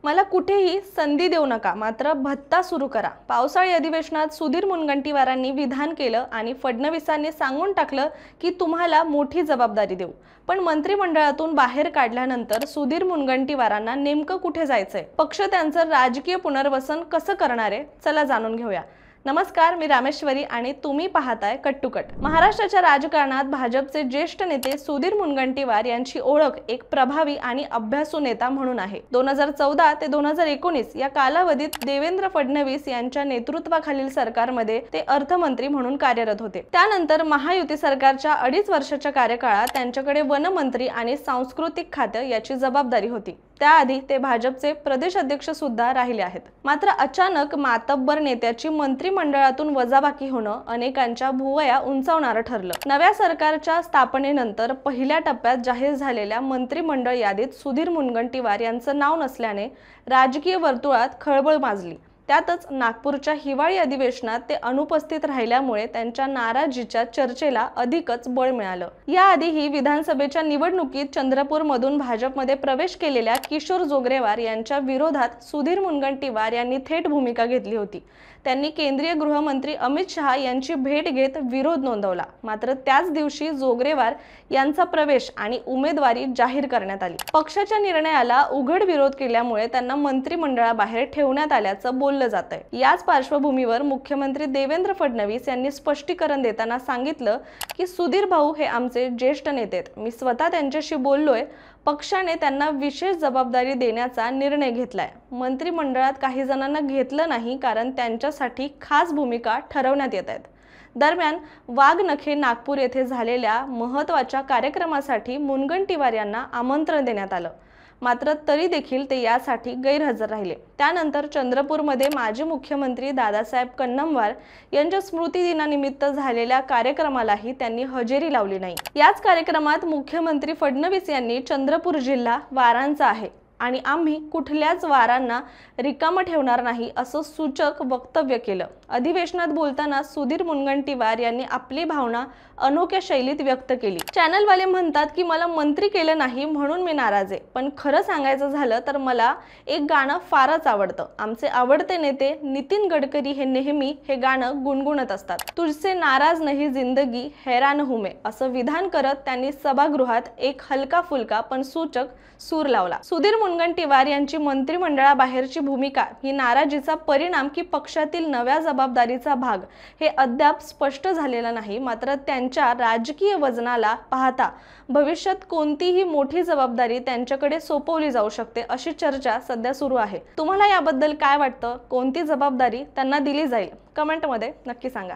मला कुठेही संधी देऊ नका, मात्र भत्ता सुरू करा. पावसाळी अधिवेशनात सुधीर मुनगंटीवारांनी विधान केलं आणि फडणवीसांनी सांगून टाकलं की तुम्हाला मोठी जबाबदारी देऊ. पण मंत्रिमंडळातून बाहेर काढल्यानंतर सुधीर मुनगंटीवारांना नेमकं कुठे जायचंय? पक्ष त्यांचं राजकीय पुनर्वसन कसं करणार आहे? चला जाणून घेऊया. नमस्कार, मी रामेश्वरी आणि तुम्ही पाहताय कट टू कट. महाराष्ट्राच्या राजकारणात भाजपचे ज्येष्ठ नेते सुधीर मुनगंटीवार यांची ओळख एक प्रभावी आणि अभ्यासू नेता म्हणून आहे. 2014 ते 2019 या कालावधीत देवेंद्र फडणवीस यांच्या नेतृत्वाखालील सरकारमध्ये ते अर्थमंत्री म्हणून कार्यरत होते. त्यानंतर महायुती सरकारच्या 2.5 वर्षाच्या कार्यकाळात त्यांच्याकडे वनमंत्री आणि सांस्कृतिक खाते याची जबाबदारी होती. त्याआधी ते भाजपचे प्रदेश अध्यक्ष सुद्धा राहिले आहेत. मात्र अचानक मातब्बर नेत्याची मंत्रिमंडळातून वजाबाकी होणं अनेकांच्या भुवया उंचावणारं ठरलं. नव्या सरकारच्या स्थापनेनंतर पहिल्या टप्प्यात जाहीर झालेल्या मंत्रिमंडळ यादीत सुधीर मुनगंटीवार यांचं नाव नसल्याने राजकीय वर्तुळात खळबळ माजली. त्यातच नागपूरच्या हिवाळी अधिवेशनात ते अनुपस्थित राहिल्यामुळे त्यांच्या नाराजीच्या चर्चेला अधिकच बळ मिळालं. याआधीही विधानसभेच्या निवडणुकीत चंद्रपूरमधून भाजपमध्ये प्रवेश केलेल्या किशोर जोगरेवार यांच्या विरोधात सुधीर मुनगंटीवार यांनी थेट भूमिका घेतली होती. त्यांनी केंद्रीय गृहमंत्री अमित शहा यांची भेट घेत विरोध नोंदवला. मात्र त्याच दिवशी जोगरेवार यांचा प्रवेश आणि उमेदवारी जाहीर करण्यात आली. पक्षाच्या निर्णयाला उघड विरोध केल्यामुळे त्यांना मंत्रिमंडळाबाहेर ठेवण्यात आल्याचं बोललं जातंय. याच पार्श्वभूमीवर मुख्यमंत्री देवेंद्र फडणवीस यांनी स्पष्टीकरण देताना सांगितलं की सुधीर भाऊ हे आमचे ज्येष्ठ नेते आहेत. मी स्वतः त्यांच्याशी बोललोय. पक्षाने त्यांना विशेष जबाबदारी देण्याचा निर्णय घेतलाय. मंत्रिमंडळात काही जणांना घेतलं नाही कारण त्यांच्यासाठी खास भूमिका ठरवण्यात येत आहेत. दरम्यान वाघनखे नागपूर येथे झालेल्या महत्त्वाच्या कार्यक्रमासाठी मुनगंटीवार यांना आमंत्रण देण्यात आलं. मात्र तरी देखील ते यासाठी गैरहजर राहिले. त्यानंतर चंद्रपूरमध्ये माजी मुख्यमंत्री दादासाहेब कन्नमवार यांच्या स्मृतिदिनानिमित्त झालेल्या कार्यक्रमालाही त्यांनी हजेरी लावली नाही. याच कार्यक्रमात मुख्यमंत्री फडणवीस यांनी चंद्रपूर जिल्हा वारांचा आहे आणि आम्ही कुठल्याच वारांना रिकामं ठेवणार नाही असं सूचक वक्तव्य केलं. अधिवेशनात बोलताना सुधीर मुनगंटीवार यांनी आपली भावना अनोख्या शैलीत व्यक्त केली. चॅनलवाले म्हणतात की मला मंत्री केलं नाही म्हणून मी नाराज आहे, पण खरं सांगायचं झालं तर मला एक गाणं फारच आवडतं. आमचे आवडते नेते नितीन गडकरी हे नेहमी हे गाणं गुणगुणत असतात. तुझसे नाराज नाही जिंदगी हैरान हूं मैं असं विधान करत त्यांनी सभागृहात एक हलका फुलका पण सूचक सूर लावला. सुधीर मुनगंटीवार यांची मंत्रिमंडळाबाहेरची भूमिका ही नाराजीचा परिणाम की पक्षातील नव्या जबाबदारीचा भाग हे अद्याप स्पष्ट झालेला नाही. मात्र त्यांच्या राजकीय वजनाला पाहता भविष्यात कोणतीही मोठी जबाबदारी त्यांच्याकडे सोपवली जाऊ शकते अशी चर्चा सध्या सुरू आहे. तुम्हाला याबद्दल काय वाटतं? कोणती जबाबदारी त्यांना दिली जाईल? कमेंटमध्ये नक्की सांगा.